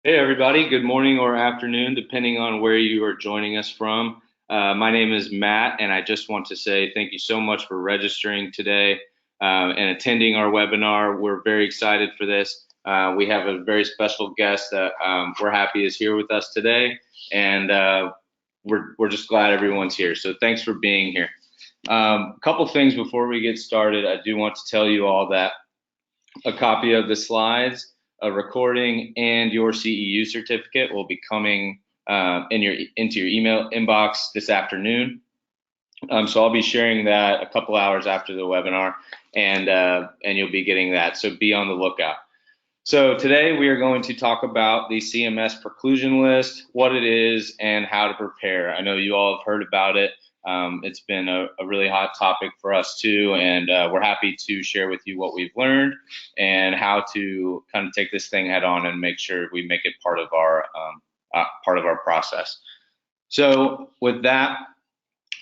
Hey everybody, good morning or afternoon, depending on where you are joining us from. My name is Matt, and I just want to say thank you so much for registering today and attending our webinar. We're very excited for this. We have a very special guest that we're happy is here with us today, and we're just glad everyone's here. So thanks for being here. A couple things before we get started. I do want to tell you all that a copy of the slides, a recording, and your CEU certificate will be coming into your email inbox this afternoon. So I'll be sharing that a couple hours after the webinar, and you'll be getting that. So be on the lookout. So today we are going to talk about the CMS Preclusion List, what it is, and how to prepare. I know you all have heard about it. It's been a really hot topic for us too, and we're happy to share with you what we've learned and how to kind of take this thing head on and make sure we make it part of our process. So with that,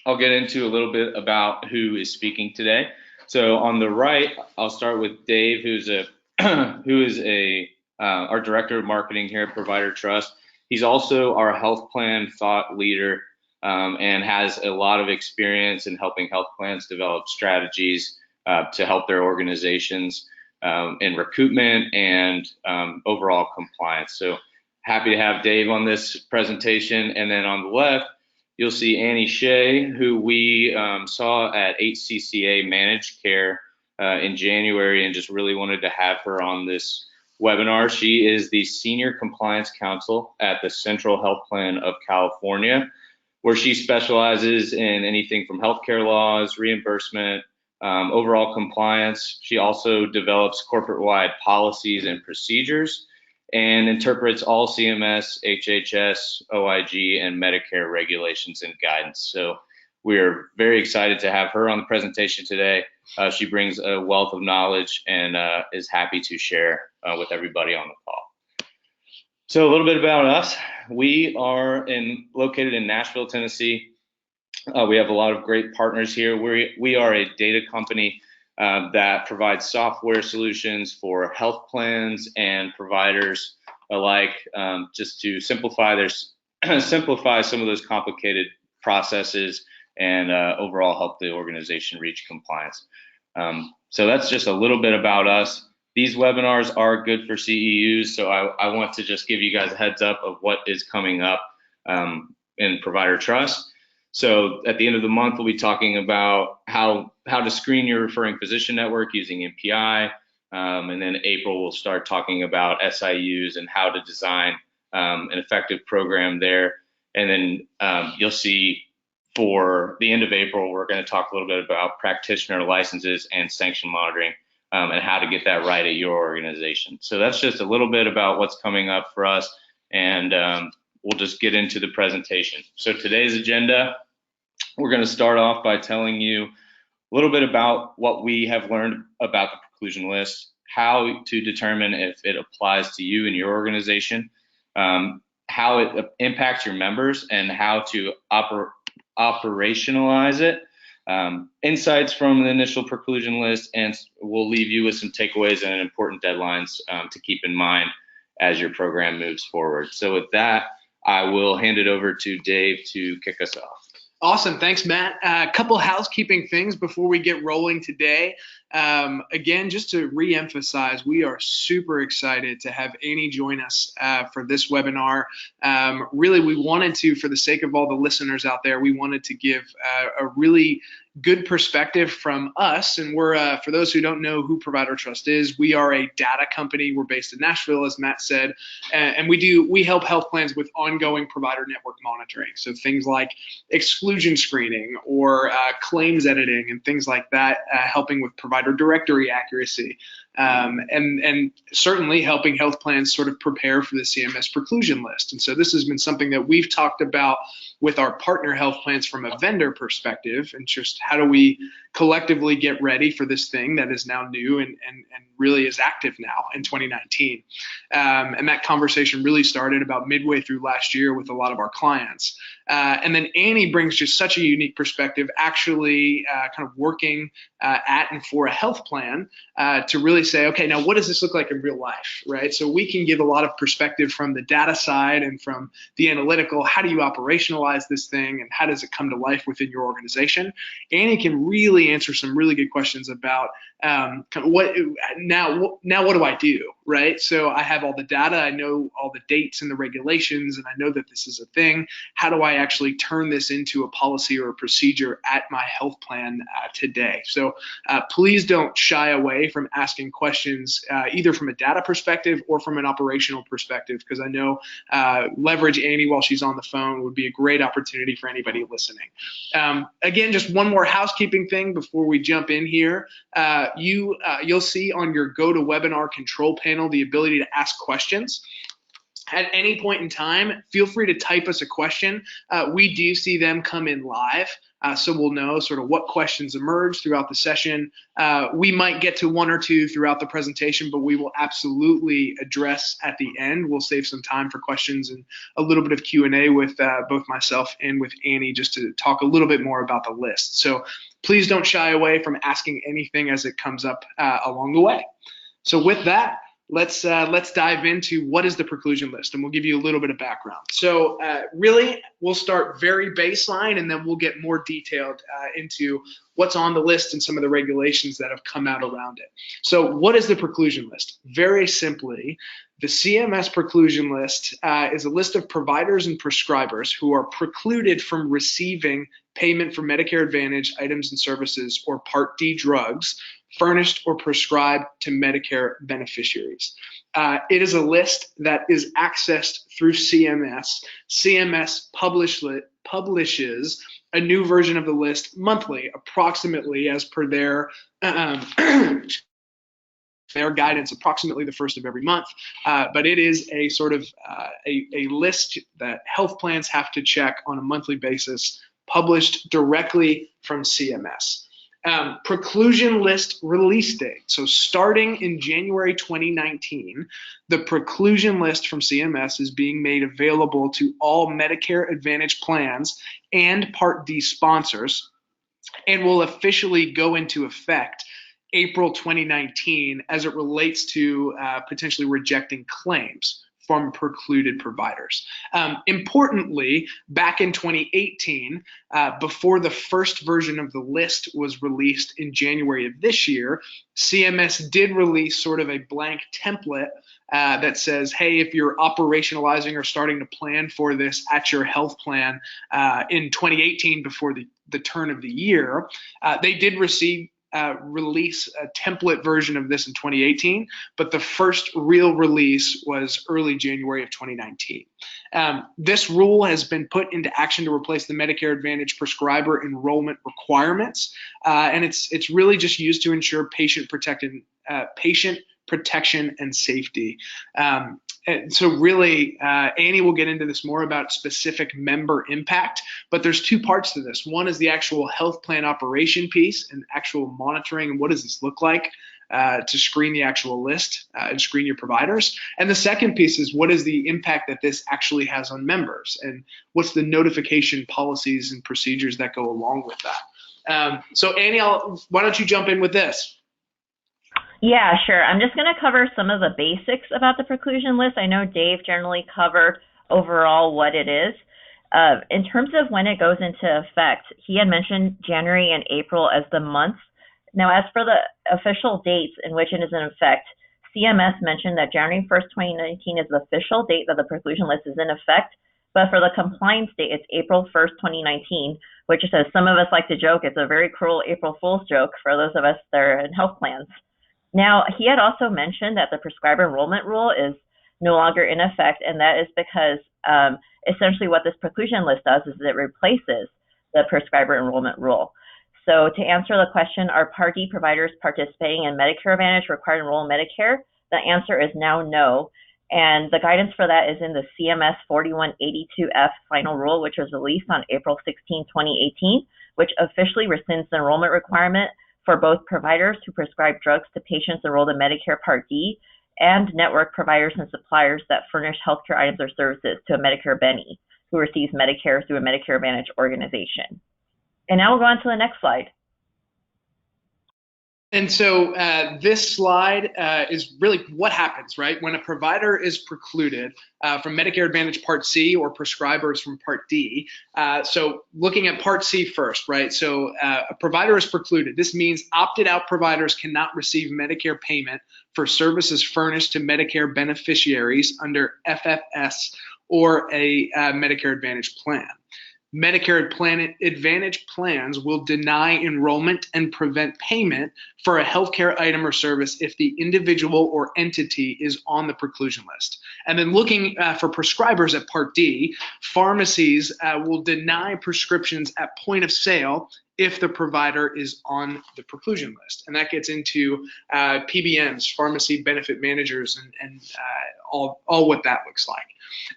I'll get into a little bit about who is speaking today. So on the right, I'll start with Dave, who is our director of marketing here at Provider Trust. He's also our health plan thought leader and has a lot of experience in helping health plans develop strategies to help their organizations in recruitment and overall compliance. So happy to have Dave on this presentation. And then on the left, you'll see Annie Shea, who we saw at HCCA Managed Care in January and just really wanted to have her on this webinar. She is the Senior Compliance Counsel at the Central Health Plan of California, where she specializes in anything from healthcare laws, reimbursement, overall compliance. She also develops corporate-wide policies and procedures and interprets all CMS, HHS, OIG, and Medicare regulations and guidance. So we're very excited to have her on the presentation today. She brings a wealth of knowledge and is happy to share with everybody on the call. So a little bit about us. We are located in Nashville, Tennessee. We have a lot of great partners here. We are a data company that provides software solutions for health plans and providers alike, just to simplify some of those complicated processes and overall help the organization reach compliance. So that's just a little bit about us. These webinars are good for CEUs, so I want to just give you guys a heads up of what is coming up in Provider Trust. So at the end of the month, we'll be talking about how to screen your referring physician network using MPI. And then April, we'll start talking about SIUs and how to design an effective program there. And then you'll see for the end of April, we're going to talk a little bit about practitioner licenses and sanction monitoring and how to get that right at your organization. So that's just a little bit about what's coming up for us. And we'll just get into the presentation. So today's agenda, we're going to start off by telling you a little bit about what we have learned about the preclusion list, how to determine if it applies to you and your organization, how it impacts your members, and how to operationalize it, insights from the initial preclusion list, and we'll leave you with some takeaways and important deadlines to keep in mind as your program moves forward. So with that, I will hand it over to Dave to kick us off. Awesome. Thanks, Matt. A couple housekeeping things before we get rolling today. Again, just to reemphasize, we are super excited to have Annie join us for this webinar. Really, we wanted to, for the sake of all the listeners out there, we wanted to give a really good perspective from us. And we're, for those who don't know who Provider Trust is, we are a data company. We're based in Nashville, as Matt said, and we help health plans with ongoing provider network monitoring. So things like exclusion screening or claims editing and things like that, helping with provider directory accuracy. And certainly helping health plans sort of prepare for the CMS Preclusion List. And so this has been something that we've talked about with our partner health plans from a vendor perspective, and just how do we collectively get ready for this thing that is now new and really is active now in 2019. And that conversation really started about midway through last year with a lot of our clients. And then Annie brings just such a unique perspective, actually kind of working at and for a health plan to really really say, okay, now what does this look like in real life, right? So we can give a lot of perspective from the data side and from the analytical. How do you operationalize this thing, and how does it come to life within your organization? Annie can really answer some really good questions about kind of what do I do, right? So I have all the data, I know all the dates and the regulations, and I know that this is a thing. How do I actually turn this into a policy or a procedure at my health plan today? So please don't shy away from asking questions, either from a data perspective or from an operational perspective, because I know leverage Annie while she's on the phone would be a great opportunity for anybody listening. Again, just one more housekeeping thing before we jump in here. You'll see on your GoToWebinar control panel the ability to ask questions. At any point in time, feel free to type us a question. We do see them come in live, so we'll know sort of what questions emerge throughout the session. We might get to one or two throughout the presentation, but we will absolutely address at the end. We'll save some time for questions and a little bit of Q&A with both myself and with Annie, just to talk a little bit more about the list. So please don't shy away from asking anything as it comes up along the way. So with that, let's dive into what is the preclusion list, and we'll give you a little bit of background. So really, we'll start very baseline, and then we'll get more detailed into what's on the list and some of the regulations that have come out around it. So what is the preclusion list? Very simply, the CMS Preclusion List is a list of providers and prescribers who are precluded from receiving payment for Medicare Advantage items and services or Part D drugs furnished or prescribed to Medicare beneficiaries. It is a list that is accessed through CMS. CMS publishes a new version of the list monthly, approximately as per their guidance, approximately the first of every month. But it is a sort of a list that health plans have to check on a monthly basis, published directly from CMS. Preclusion list release date. So starting in January 2019, the preclusion list from CMS is being made available to all Medicare Advantage plans and Part D sponsors, and will officially go into effect April 2019 as it relates to potentially rejecting claims from precluded providers. Importantly, back in 2018, before the first version of the list was released in January of this year, CMS did release sort of a blank template that says, hey, if you're operationalizing or starting to plan for this at your health plan in 2018 before the turn of the year, they did release a template version of this in 2018, but the first real release was early January of 2019. This rule has been put into action to replace the Medicare Advantage prescriber enrollment requirements, and it's really just used to ensure patient protection and safety. And so really, Annie will get into this more about specific member impact, but there's two parts to this. One is the actual health plan operation piece and actual monitoring, and what does this look like to screen the actual list and screen your providers. And the second piece is what is the impact that this actually has on members, and what's the notification policies and procedures that go along with that. So Annie, why don't you jump in with this? Yeah, sure. I'm just going to cover some of the basics about the preclusion list. I know Dave generally covered overall what it is. In terms of when it goes into effect, he had mentioned January and April as the months. Now, as for the official dates in which it is in effect, CMS mentioned that January 1st, 2019 is the official date that the preclusion list is in effect. But for the compliance date, it's April 1st, 2019, which is, as some of us like to joke, it's a very cruel April Fool's joke for those of us that are in health plans. Now, he had also mentioned that the prescriber enrollment rule is no longer in effect, and that is because essentially what this preclusion list does is it replaces the prescriber enrollment rule. So to answer the question, are Part D providers participating in Medicare Advantage required to enroll in Medicare? The answer is now no. And the guidance for that is in the CMS 4182F final rule, which was released on April 16, 2018, which officially rescinds the enrollment requirement for both providers who prescribe drugs to patients enrolled in Medicare Part D and network providers and suppliers that furnish healthcare items or services to a Medicare Benny who receives Medicare through a Medicare Advantage organization. And now we'll go on to the next slide. And so this slide is really what happens, right? When a provider is precluded from Medicare Advantage Part C or prescribers from Part D. So looking at Part C first, right? So a provider is precluded. This means opted out providers cannot receive Medicare payment for services furnished to Medicare beneficiaries under FFS or a Medicare Advantage plan. Medicare Advantage plans will deny enrollment and prevent payment for a healthcare item or service if the individual or entity is on the preclusion list. And then looking for prescribers at Part D, pharmacies will deny prescriptions at point of sale if the provider is on the preclusion list. And that gets into PBMs, pharmacy benefit managers, and all what that looks like.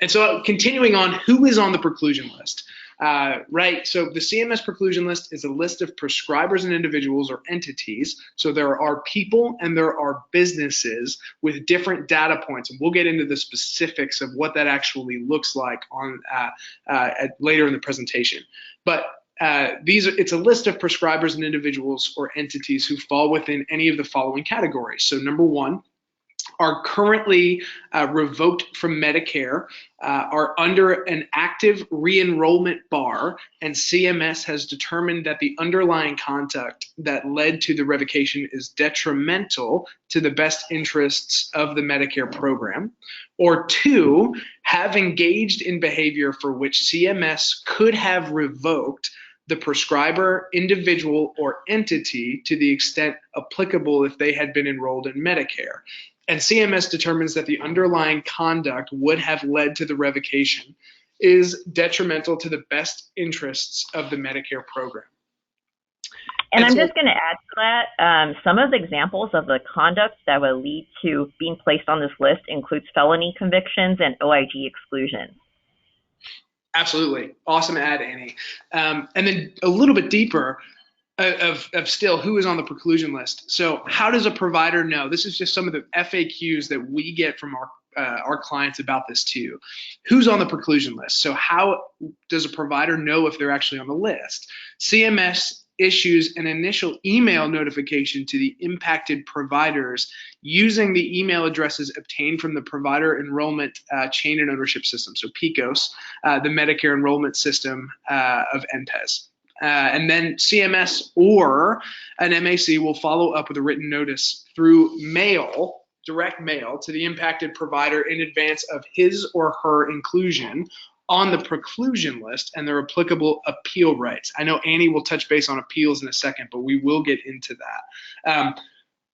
And so continuing on, who is on the preclusion list? Right, so the CMS Preclusion List is a list of prescribers and individuals or entities. So there are people and there are businesses with different data points, and we'll get into the specifics of what that actually looks like on later in the presentation. But it's a list of prescribers and individuals or entities who fall within any of the following categories. So number one, are currently revoked from Medicare, are under an active re-enrollment bar, and CMS has determined that the underlying conduct that led to the revocation is detrimental to the best interests of the Medicare program. Or two, have engaged in behavior for which CMS could have revoked the prescriber, individual, or entity to the extent applicable if they had been enrolled in Medicare. And CMS determines that the underlying conduct would have led to the revocation is detrimental to the best interests of the Medicare program. And I'm just going to add to that, some of the examples of the conduct that would lead to being placed on this list includes felony convictions and OIG exclusions. Absolutely. Awesome add, Annie. And then a little bit deeper, of still who is on the preclusion list. So how does a provider know? This is just some of the FAQs that we get from our clients about this too. Who's on the preclusion list? So how does a provider know if they're actually on the list? CMS issues an initial email notification to the impacted providers using the email addresses obtained from the Provider Enrollment Chain and Ownership System, so PECOS, the Medicare enrollment system of NPES. And then CMS or an MAC will follow up with a written notice through mail, direct mail, to the impacted provider in advance of his or her inclusion on the preclusion list and their applicable appeal rights. I know Annie will touch base on appeals in a second, but we will get into that.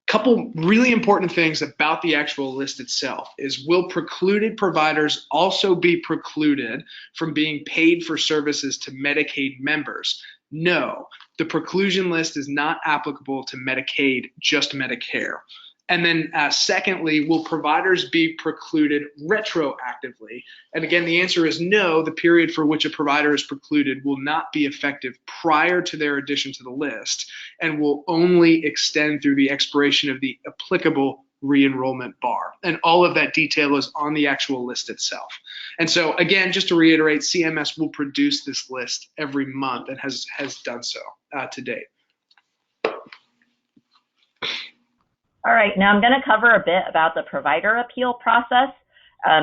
Couple really important things about the actual list itself is, will precluded providers also be precluded from being paid for services to Medicaid members? No, the preclusion list is not applicable to Medicaid, just Medicare. And then secondly, will providers be precluded retroactively? And again, the answer is no. The period for which a provider is precluded will not be effective prior to their addition to the list and will only extend through the expiration of the applicable re-enrollment bar. And all of that detail is on the actual list itself. And so again, just to reiterate, CMS will produce this list every month and has done so to date. All right, now I'm going to cover a bit about the provider appeal process.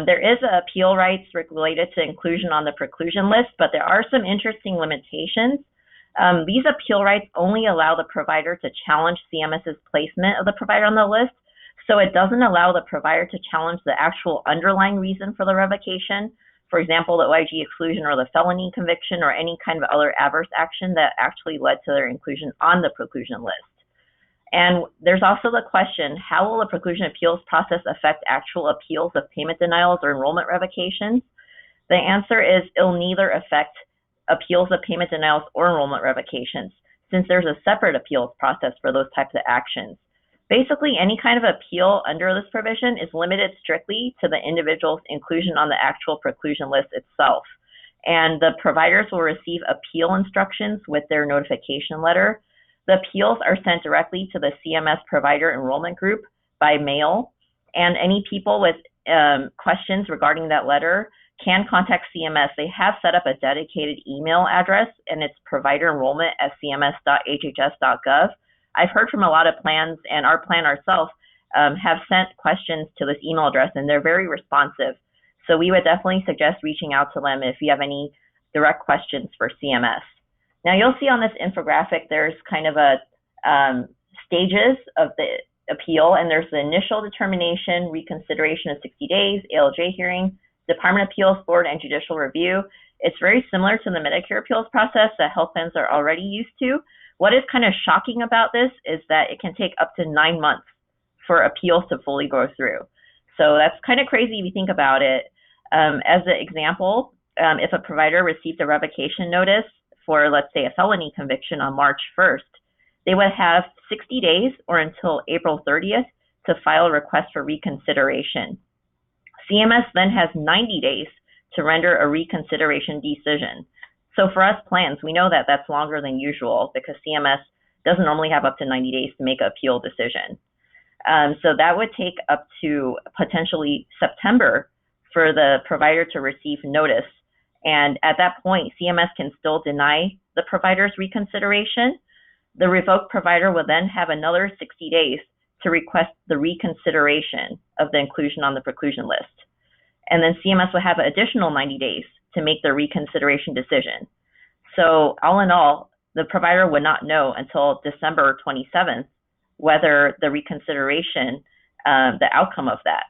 There is appeal rights related to inclusion on the preclusion list, but there are some interesting limitations. These appeal rights only allow the provider to challenge CMS's placement of the provider on the list, so it doesn't allow the provider to challenge the actual underlying reason for the revocation, for example, the OIG exclusion or the felony conviction or any kind of other adverse action that actually led to their inclusion on the preclusion list. And there's also the question, how will the preclusion appeals process affect actual appeals of payment denials or enrollment revocations? The answer is it'll neither affect appeals of payment denials or enrollment revocations, since there's a separate appeals process for those types of actions. Basically, any kind of appeal under this provision is limited strictly to the individual's inclusion on the actual preclusion list itself. And the providers will receive appeal instructions with their notification letter. The appeals are sent directly to the CMS provider enrollment group by mail, and any people with questions regarding that letter can contact CMS. They have set up a dedicated email address, and it's providerenrollment@cms.hhs.gov. I've heard from a lot of plans, and our plan ourselves have sent questions to this email address, and they're very responsive. So we would definitely suggest reaching out to them if you have any direct questions for CMS. Now you'll see on this infographic, there's kind of a stages of the appeal, and there's the initial determination, reconsideration of 60 days, ALJ hearing, Department Appeals Board, and judicial review. It's very similar to the Medicare appeals process that health plans are already used to. What is kind of shocking about this is that it can take up to 9 months for appeals to fully go through. So that's kind of crazy if you think about it. As an example, if a provider received a revocation notice for, let's say, a felony conviction on March 1st, they would have 60 days or until April 30th to file a request for reconsideration. CMS then has 90 days to render a reconsideration decision. So for us plans, we know that that's longer than usual because CMS doesn't normally have up to 90 days to make an appeal decision. So that would take up to potentially September for the provider to receive notice. And at that point, CMS can still deny the provider's reconsideration. The revoked provider will then have another 60 days to request the reconsideration of the inclusion on the preclusion list. And then CMS will have an additional 90 days to make the reconsideration decision. So all in all, the provider would not know until December 27th whether the reconsideration, the outcome of that.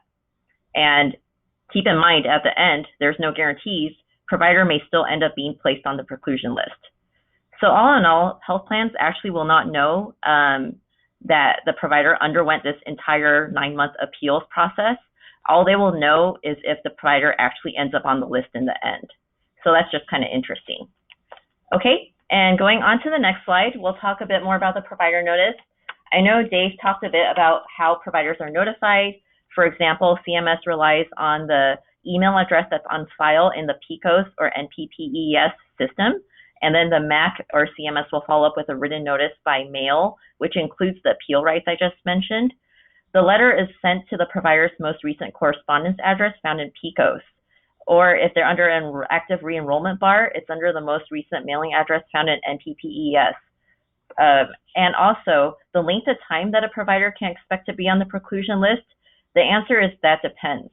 And keep in mind, at the end, there's no guarantees. Provider may still end up being placed on the preclusion list. So all in all, health plans actually will not know that the provider underwent this entire 9-month appeals process. All they will know is if the provider actually ends up on the list in the end. So that's just kind of interesting. Okay, and going on to the next slide, we'll talk a bit more about the provider notice. I know Dave talked a bit about how providers are notified. For example, CMS relies on the email address that's on file in the PCOS or NPPES system. And then the MAC or CMS will follow up with a written notice by mail, which includes the appeal rights I just mentioned. The letter is sent to the provider's most recent correspondence address found in PCOS. Or if they're under an active re-enrollment bar, it's under the most recent mailing address found in NPPES. And also, the length of time that a provider can expect to be on the preclusion list, the answer is that depends.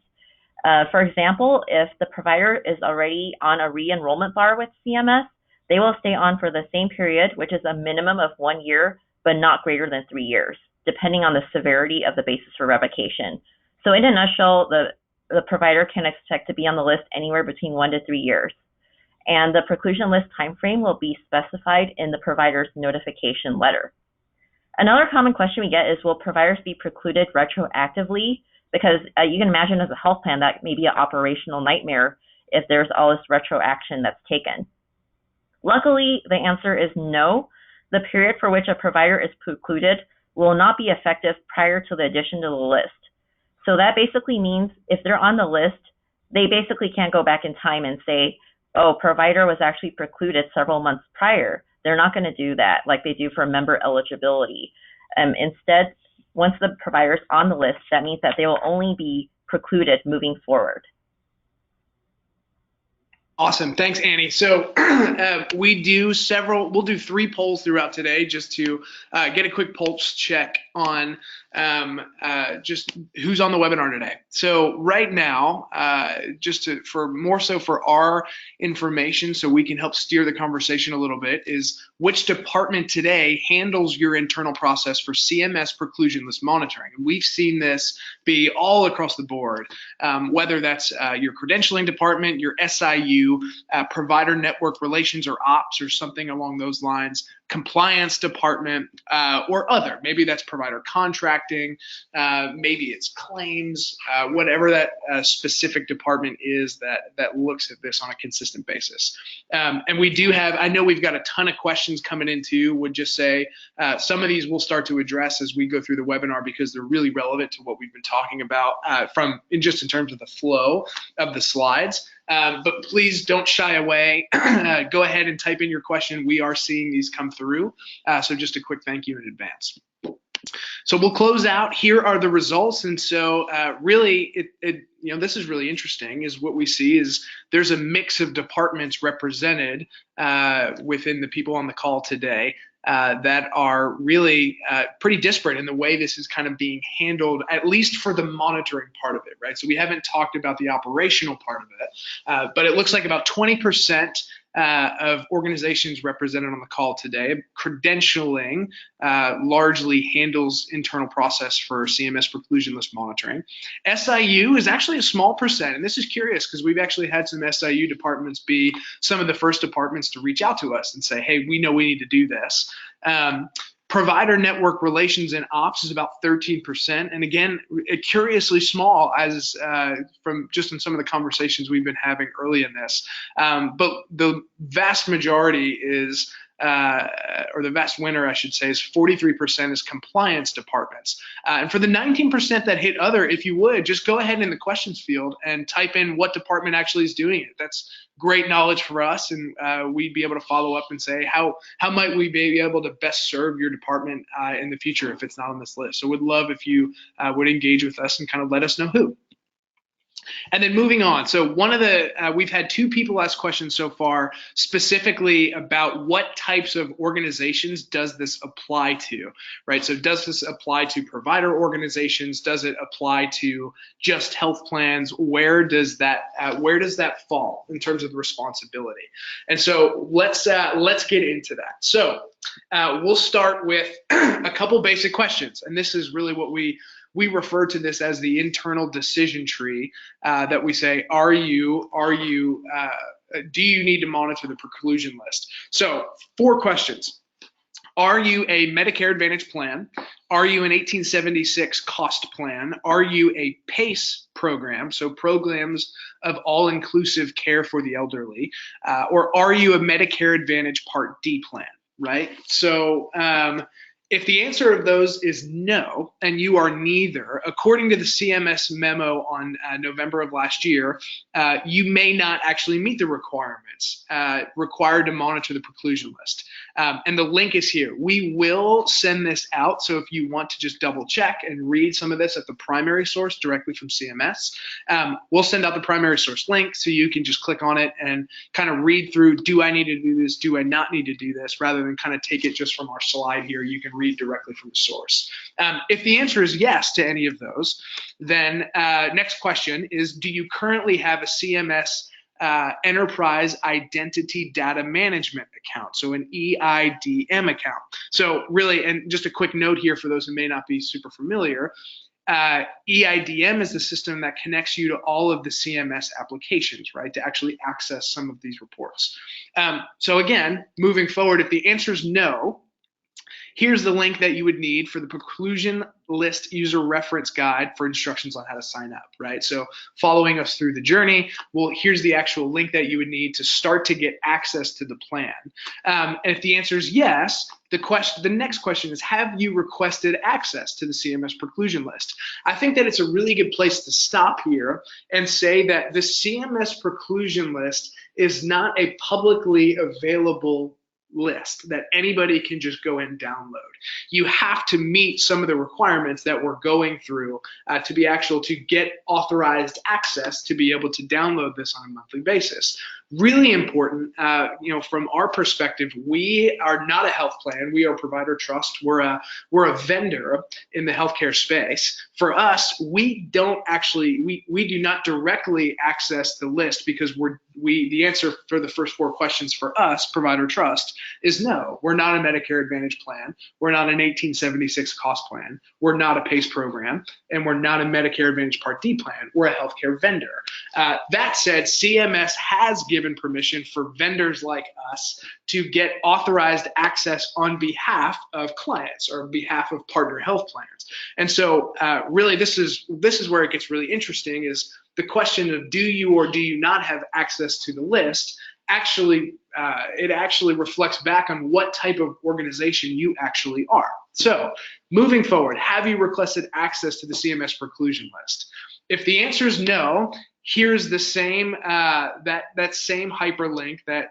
For example, if the provider is already on a re-enrollment bar with CMS, they will stay on for the same period, which is a minimum of 1 year, but not greater than 3 years, depending on the severity of the basis for revocation. So in a nutshell, the provider can expect to be on the list anywhere between 1 to 3 years. And the preclusion list timeframe will be specified in the provider's notification letter. Another common question we get is, will providers be precluded retroactively? Because you can imagine as a health plan, that may be an operational nightmare if there's all this retro action that's taken. Luckily, the answer is no. The period for which a provider is precluded will not be effective prior to the addition to the list. So that basically means if they're on the list, they basically can't go back in time and say, oh, provider was actually precluded several months prior. They're not going to do that like they do for member eligibility. Instead, once the provider is on the list, that means that they will only be precluded moving forward. Awesome. Thanks, Annie. So we'll do 3 polls throughout today just to get a quick pulse check on just who's on the webinar today. So right now, more so for our information, so we can help steer the conversation a little bit, is which department today handles your internal process for CMS Preclusion List monitoring. And we've seen this be all across the board, whether that's your credentialing department, your SIU, provider network relations or ops or something along those lines, compliance department, or other. Maybe that's provider contracting, maybe it's claims, whatever that specific department is that looks at this on a consistent basis. And we do have, I know we've got a ton of questions coming in too. Would just say some of these we'll start to address as we go through the webinar because they're really relevant to what we've been talking about in terms of the flow of the slides. But please don't shy away. Go ahead and type in your question. We are seeing these come through. So just a quick thank you in advance. So we'll close out. Here are the results. And so really, this is really interesting, is what we see is there's a mix of departments represented within the people on the call today. that are really pretty disparate in the way this is kind of being handled, at least for the monitoring part of it, right? So we haven't talked about the operational part of it, but it looks like about 20% of organizations represented on the call today. Credentialing largely handles internal process for CMS Preclusion List monitoring. SIU is actually a small percent, and this is curious because we've actually had some SIU departments be some of the first departments to reach out to us and say, hey, we know we need to do this. Provider network relations and ops is about 13%, and again, curiously small as from just in some of the conversations we've been having early in this. But the vast majority is, or the vast winner, I should say, is 43% is compliance departments. And for the 19% that hit other, if you would, just go ahead in the questions field and type in what department actually is doing it. That's great knowledge for us, and we'd be able to follow up and say, how might we be able to best serve your department in the future if it's not on this list? So we'd love if you would engage with us and kind of let us know who. And then moving on, so one of the, we've had 2 people ask questions so far specifically about what types of organizations does this apply to, right? So does this apply to provider organizations? Does it apply to just health plans? Where does that fall in terms of the responsibility? And so let's get into that. So we'll start with a couple basic questions, and this is really what we refer to this as the internal decision tree, that we say, do you need to monitor the preclusion list? So 4 questions. Are you a Medicare Advantage plan? Are you an 1876 cost plan? Are you a PACE program, so programs of all-inclusive care for the elderly? Or are you a Medicare Advantage Part D plan, right? So if the answer of those is no, and you are neither, according to the CMS memo on November of last year, you may not actually meet the requirements required to monitor the preclusion list. And the link is here. We will send this out, so if you want to just double check and read some of this at the primary source directly from CMS, we'll send out the primary source link so you can just click on it and kind of read through, do I need to do this, do I not need to do this, rather than kind of take it just from our slide here. You can read directly from the source. If the answer is yes to any of those, then next question is, do you currently have a CMS Enterprise Identity Data Management account, so an EIDM account? So really, and just a quick note here for those who may not be super familiar, EIDM is the system that connects you to all of the CMS applications, right, to actually access some of these reports. So again, moving forward, if the answer is no, here's the link that you would need for the Preclusion List User Reference Guide for instructions on how to sign up, right? So following us through the journey, well, here's the actual link that you would need to start to get access to the plan. And if the answer is yes, the next question is, have you requested access to the CMS Preclusion List? I think that it's a really good place to stop here and say that the CMS Preclusion List is not a publicly available list that anybody can just go and download. You have to meet some of the requirements that we're going through to be able to get authorized access to be able to download this on a monthly basis. Really important, from our perspective, we are not a health plan. We are Provider Trust. We're a vendor in the healthcare space. For us, we do not directly access the list because the answer for the first 4 questions for us, Provider Trust, is no. We're not a Medicare Advantage plan. We're not an 1876 cost plan. We're not a PACE program, and we're not a Medicare Advantage Part D plan. We're a healthcare vendor. That said, CMS has given permission for vendors like us to get authorized access on behalf of clients or on behalf of partner health plans. And so really this is where it gets really interesting, is the question of do you or do you not have access to the list. It actually reflects back on what type of organization you actually are. So moving forward, have you requested access to the CMS Preclusion List? If the answer is no, here's the same that same hyperlink that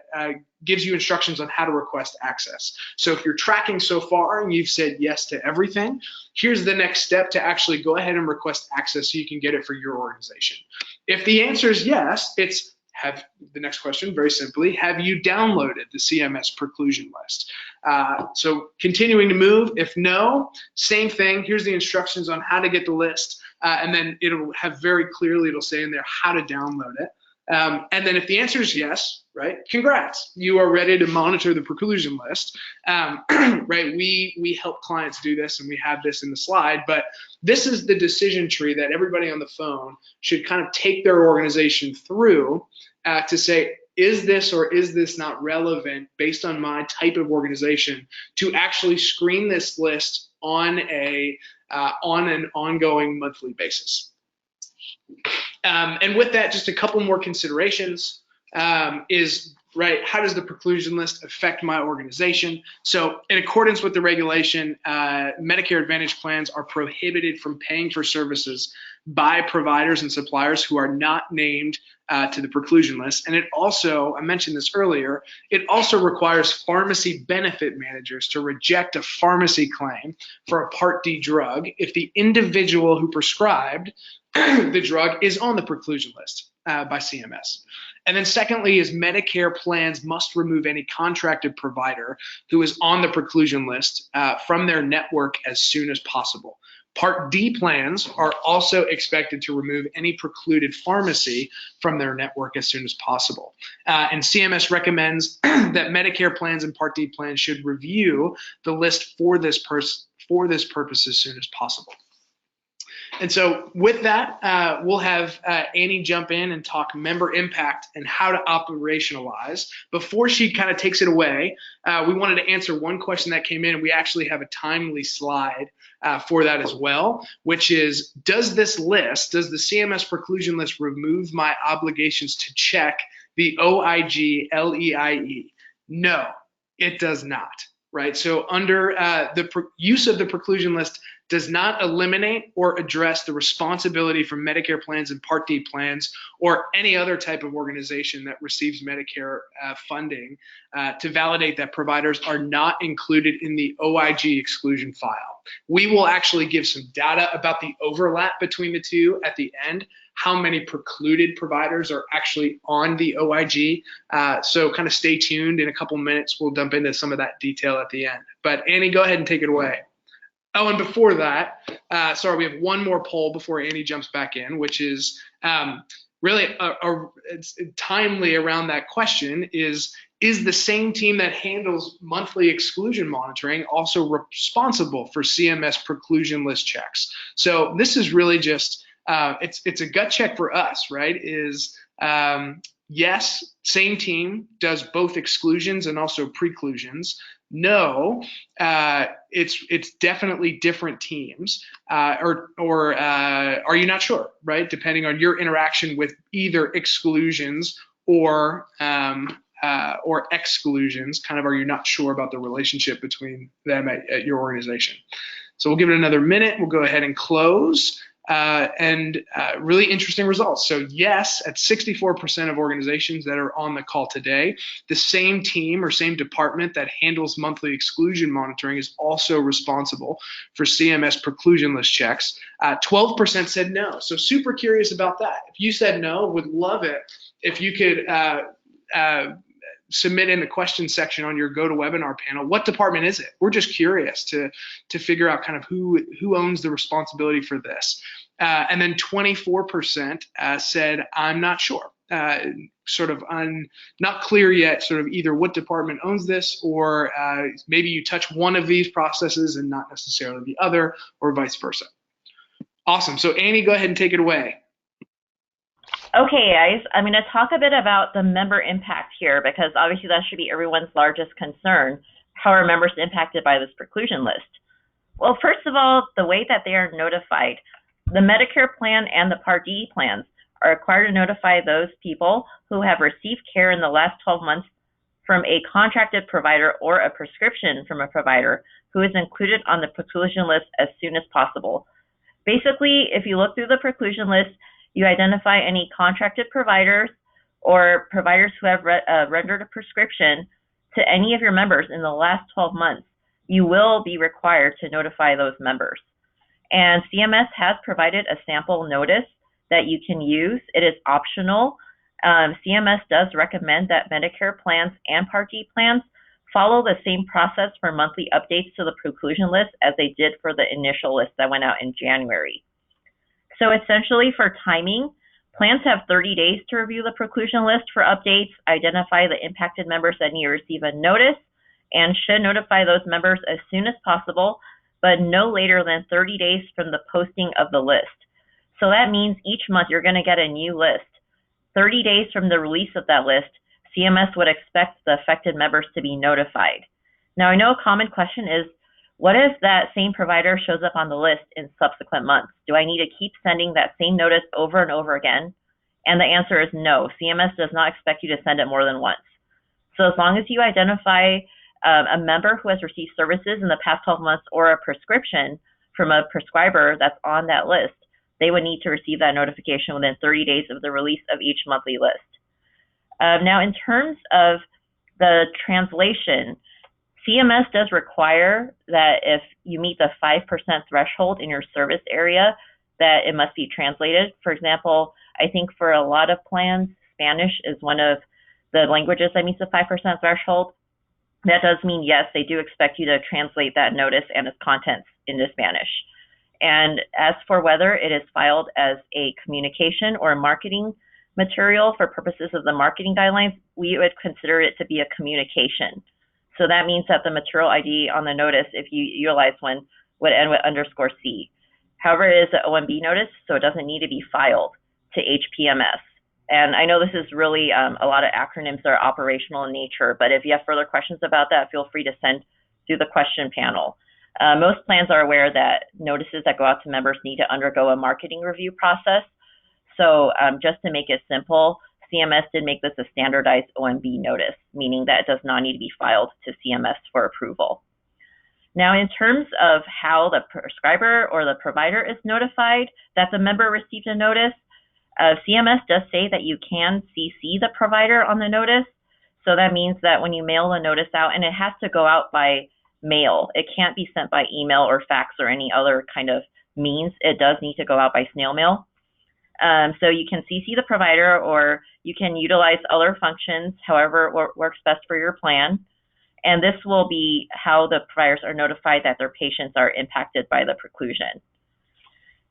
gives you instructions on how to request access. So if you're tracking so far and you've said yes to everything, here's the next step to actually go ahead and request access so you can get it for your organization. If the answer is yes, it's the next question, very simply, have you downloaded the CMS Preclusion List? So continuing to move, if no, same thing, here's the instructions on how to get the list, and then it'll have very clearly, it'll say in there how to download it. And then if the answer is yes, right, congrats, you are ready to monitor the preclusion list. Right, we help clients do this, and we have this in the slide, but this is the decision tree that everybody on the phone should kind of take their organization through to say, is this or is this not relevant based on my type of organization to actually screen this list on an ongoing monthly basis. And with that, just a couple more considerations is, right, how does the preclusion list affect my organization? So in accordance with the regulation, Medicare Advantage plans are prohibited from paying for services by providers and suppliers who are not named to the preclusion list. And it also, I mentioned this earlier, it also requires pharmacy benefit managers to reject a pharmacy claim for a Part D drug if the individual who prescribed the drug is on the preclusion list by CMS. And then secondly is Medicare plans must remove any contracted provider who is on the preclusion list from their network as soon as possible. Part D plans are also expected to remove any precluded pharmacy from their network as soon as possible. And CMS recommends that Medicare plans and Part D plans should review the list for this purpose as soon as possible. And so with that, we'll have Annie jump in and talk member impact and how to operationalize. Before she kind of takes it away, we wanted to answer one question that came in, and we actually have a timely slide for that as well, which is, does the CMS Preclusion List remove my obligations to check the OIG LEIE? No, it does not, right? So under the use of the preclusion list does not eliminate or address the responsibility for Medicare plans and Part D plans or any other type of organization that receives Medicare funding to validate that providers are not included in the OIG exclusion file. We will actually give some data about the overlap between the two at the end, how many precluded providers are actually on the OIG. So kind of stay tuned. In a couple minutes, we'll dump into some of that detail at the end. But Annie, go ahead and take it away. Oh, and before that, sorry, we have one more poll before Annie jumps back in, which is really it's timely around that question is the same team that handles monthly exclusion monitoring also responsible for CMS preclusion list checks? So this is really just, it's a gut check for us, right? Is yes, same team does both exclusions and also preclusions. No, it's definitely different teams, or are you not sure, right? Depending on your interaction with either exclusions or exclusions, kind of, are you not sure about the relationship between them at your organization? So we'll give it another minute. We'll go ahead and close. Really interesting results. So yes, at 64% of organizations that are on the call today, the same team or same department that handles monthly exclusion monitoring is also responsible for CMS preclusion list checks. 12% said no. So super curious about that. If you said no, would love it if you could submit in the question section on your GoToWebinar panel. What department is it? We're just curious to figure out kind of who owns the responsibility for this. And then 24% said, I'm not sure. Sort of not clear yet, sort of either what department owns this, or maybe you touch one of these processes and not necessarily the other, or vice versa. Awesome. So Annie, go ahead and take it away. Okay, guys, I'm going to talk a bit about the member impact here, because obviously that should be everyone's largest concern. How are members impacted by this preclusion list? Well, first of all, the way that they are notified. The Medicare plan and the Part D plans are required to notify those people who have received care in the last 12 months from a contracted provider or a prescription from a provider who is included on the preclusion list as soon as possible. Basically, if you look through the preclusion list, you identify any contracted providers or providers who have rendered a prescription to any of your members in the last 12 months, you will be required to notify those members. And CMS has provided a sample notice that you can use. It is optional. CMS does recommend that Medicare plans and Part D plans follow the same process for monthly updates to the preclusion list as they did for the initial list that went out in January. So essentially for timing, plans have 30 days to review the preclusion list for updates, identify the impacted members that need to receive a notice, and should notify those members as soon as possible, but no later than 30 days from the posting of the list. So that means each month you're going to get a new list. 30 days from the release of that list, CMS would expect the affected members to be notified. Now, I know a common question is, what if that same provider shows up on the list in subsequent months? Do I need to keep sending that same notice over and over again? And the answer is no. CMS does not expect you to send it more than once. So as long as you identify a member who has received services in the past 12 months or a prescription from a prescriber that's on that list, they would need to receive that notification within 30 days of the release of each monthly list. Now, in terms of the translation, CMS does require that if you meet the 5% threshold in your service area, that it must be translated. For example, I think for a lot of plans, Spanish is one of the languages that meets the 5% threshold. That does mean, yes, they do expect you to translate that notice and its contents into Spanish. And as for whether it is filed as a communication or a marketing material for purposes of the marketing guidelines, we would consider it to be a communication. So that means that the material ID on the notice, if you utilize one, would end with _C. However, it is an OMB notice, so it doesn't need to be filed to HPMS. And I know this is really a lot of acronyms that are operational in nature, but if you have further questions about that, feel free to send through the question panel. Most plans are aware that notices that go out to members need to undergo a marketing review process. So just to make it simple, CMS did make this a standardized OMB notice, meaning that it does not need to be filed to CMS for approval. Now, in terms of how the prescriber or the provider is notified that the member received a notice, CMS does say that you can CC the provider on the notice. So that means that when you mail the notice out, and it has to go out by mail, it can't be sent by email or fax or any other kind of means. It does need to go out by snail mail. So you can CC the provider, or you can utilize other functions, however it works best for your plan. And this will be how the providers are notified that their patients are impacted by the preclusion.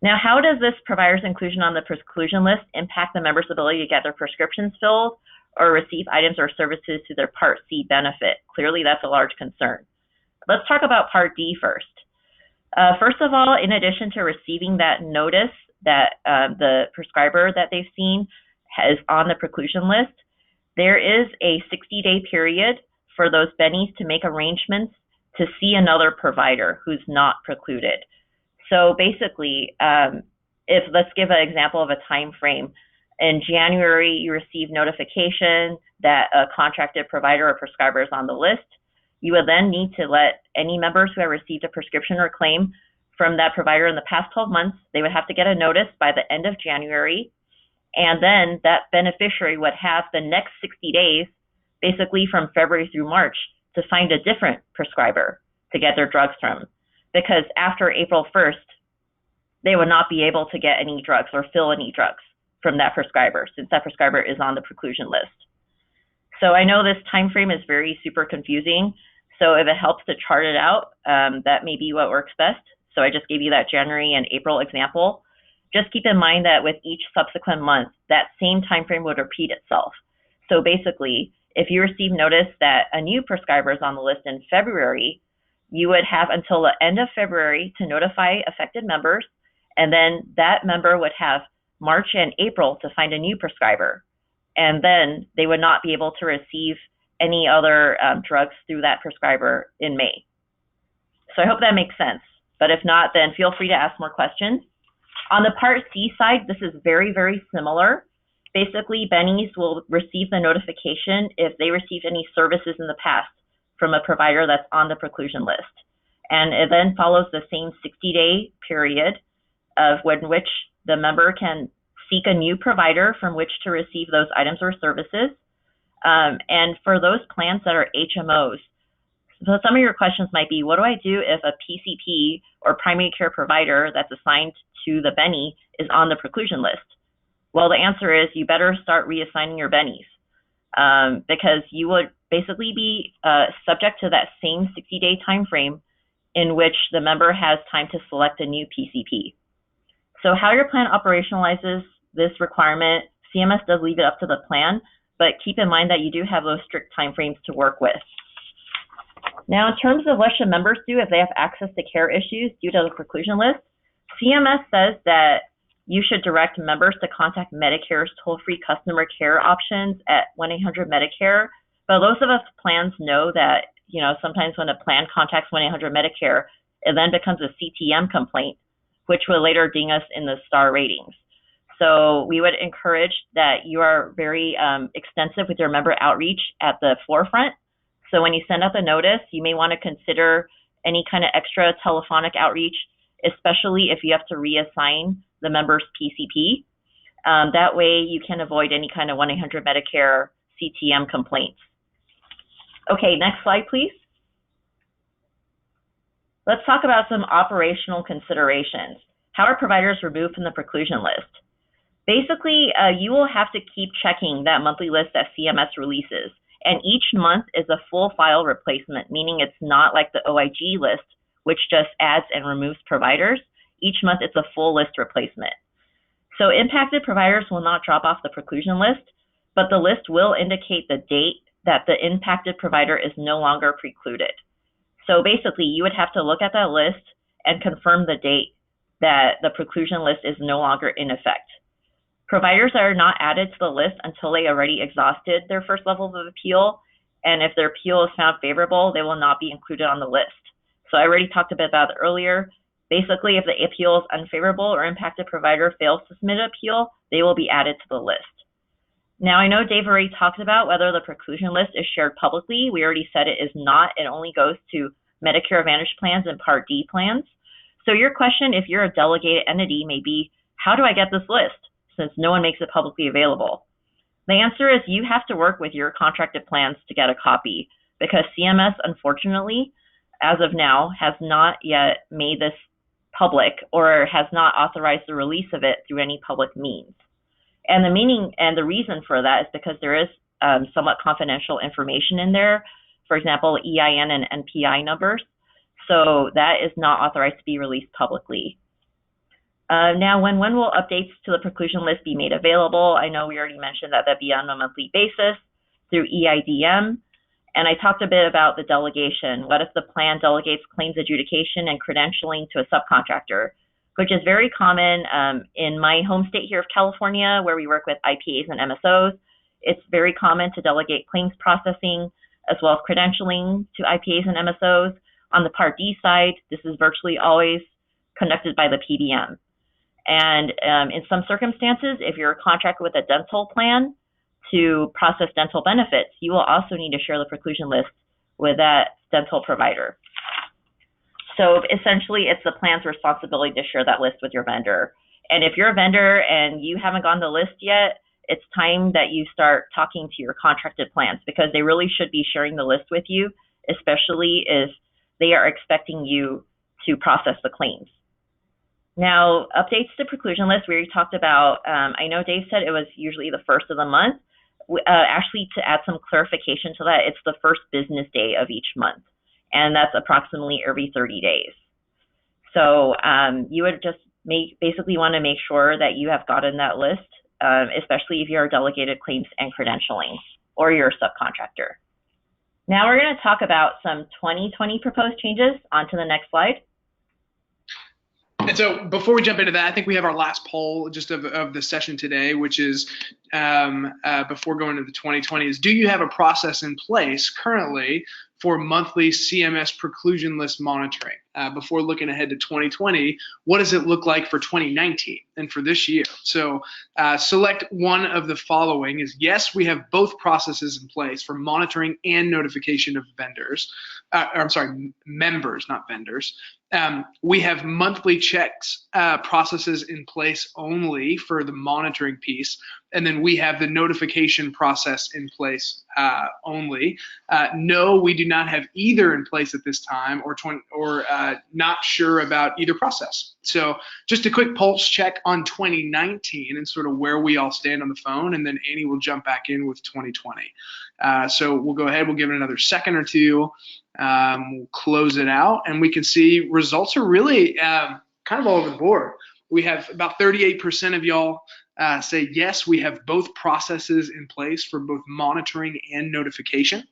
Now, how does this provider's inclusion on the preclusion list impact the member's ability to get their prescriptions filled or receive items or services to their Part C benefit? Clearly, that's a large concern. Let's talk about Part D first. First of all, in addition to receiving that notice that the prescriber that they've seen is on the preclusion list, there is a 60-day period for those bennies to make arrangements to see another provider who's not precluded. So basically, if let's give an example of a time frame. In January, you receive notification that a contracted provider or prescriber is on the list. You would then need to let any members who have received a prescription or claim from that provider in the past 12 months, they would have to get a notice by the end of January. And then that beneficiary would have the next 60 days, basically from February through March, to find a different prescriber to get their drugs from. Because after April 1st, they would not be able to get any drugs or fill any drugs from that prescriber, since that prescriber is on the preclusion list. So I know this time frame is very super confusing. So if it helps to chart it out, that may be what works best. So I just gave you that January and April example. Just keep in mind that with each subsequent month, that same time frame would repeat itself. So basically, if you receive notice that a new prescriber is on the list in February, you would have until the end of February to notify affected members, and then that member would have March and April to find a new prescriber. And then they would not be able to receive any other drugs through that prescriber in May. So I hope that makes sense. But if not, then feel free to ask more questions. On the Part C side, this is very, very similar. Basically, bennies will receive the notification if they received any services in the past from a provider that's on the preclusion list. And it then follows the same 60-day period of which the member can seek a new provider from which to receive those items or services. And for those plans that are HMOs, so some of your questions might be, what do I do if a PCP or primary care provider that's assigned to the Benny is on the preclusion list? Well, the answer is you better start reassigning your bennies, because you would basically be subject to that same 60-day time frame in which the member has time to select a new PCP. So how your plan operationalizes this requirement, CMS does leave it up to the plan, but keep in mind that you do have those strict timeframes to work with. Now, in terms of what should members do if they have access to care issues due to the preclusion list, CMS says that you should direct members to contact Medicare's toll-free customer care options at 1-800-Medicare. But those of us plans know that, sometimes when a plan contacts 1-800-Medicare, it then becomes a CTM complaint, which will later ding us in the star ratings. So we would encourage that you are very extensive with your member outreach at the forefront. So when you send out the notice, you may want to consider any kind of extra telephonic outreach, especially if you have to reassign the member's PCP. That way you can avoid any kind of 1-800-Medicare CTM complaints. Okay, next slide, please. Let's talk about some operational considerations. How are providers removed from the preclusion list? Basically, you will have to keep checking that monthly list that CMS releases. And each month is a full file replacement, meaning it's not like the OIG list, which just adds and removes providers. Each month it's a full list replacement. So impacted providers will not drop off the preclusion list, but the list will indicate the date that the impacted provider is no longer precluded. So basically, you would have to look at that list and confirm the date that the preclusion list is no longer in effect. Providers are not added to the list until they already exhausted their first level of appeal, and if their appeal is found favorable, they will not be included on the list. So I already talked a bit about it earlier. Basically, if the appeal is unfavorable or impacted provider fails to submit an appeal, they will be added to the list. Now, I know Dave already talked about whether the preclusion list is shared publicly. We already said it is not. It only goes to Medicare Advantage plans and Part D plans. So your question, if you're a delegated entity, may be, how do I get this list, since no one makes it publicly available? The answer is you have to work with your contracted plans to get a copy, because CMS, unfortunately, as of now, has not yet made this public or has not authorized the release of it through any public means. And the meaning and the reason for that is because there is somewhat confidential information in there, for example, EIN and NPI numbers. So that is not authorized to be released publicly. Now, when will updates to the preclusion list be made available? I know we already mentioned that that'd be on a monthly basis through EIDM. And I talked a bit about the delegation. What if the plan delegates claims adjudication and credentialing to a subcontractor, which is very common in my home state here of California, where we work with IPAs and MSOs. It's very common to delegate claims processing as well as credentialing to IPAs and MSOs. On the Part D side, this is virtually always conducted by the PBM. And in some circumstances, if you're contracted with a dental plan to process dental benefits, you will also need to share the preclusion list with that dental provider. So essentially, it's the plan's responsibility to share that list with your vendor. And if you're a vendor and you haven't gotten the list yet, it's time that you start talking to your contracted plans, because they really should be sharing the list with you, especially if they are expecting you to process the claims. Now, updates to preclusion list, we already talked about. I know Dave said it was usually the first of the month. Actually, to add some clarification to that, it's the first business day of each month, and that's approximately every 30 days. So you would just basically want to make sure that you have gotten that list, especially if you're delegated claims and credentialing or you're a subcontractor. Now we're going to talk about some 2020 proposed changes. On to the next slide. And so before we jump into that, I think we have our last poll just of the session today, which is before going to the 2020 is, do you have a process in place currently for monthly CMS preclusion list monitoring? Before looking ahead to 2020, what does it look like for 2019 and for this year? So select one of the following is, yes, we have both processes in place for monitoring and notification of vendors. Members, not vendors. We have monthly checks processes in place only for the monitoring piece, and then we have the notification process in place only. No, we do not have either in place at this time, or not sure about either process. So just a quick pulse check on 2019 and sort of where we all stand on the phone, and then Annie will jump back in with 2020. So we'll go ahead, we'll give it another second or two. We'll close it out, and we can see results are really kind of all over the board. We have about 38% of y'all say yes, we have both processes in place for both monitoring and notification.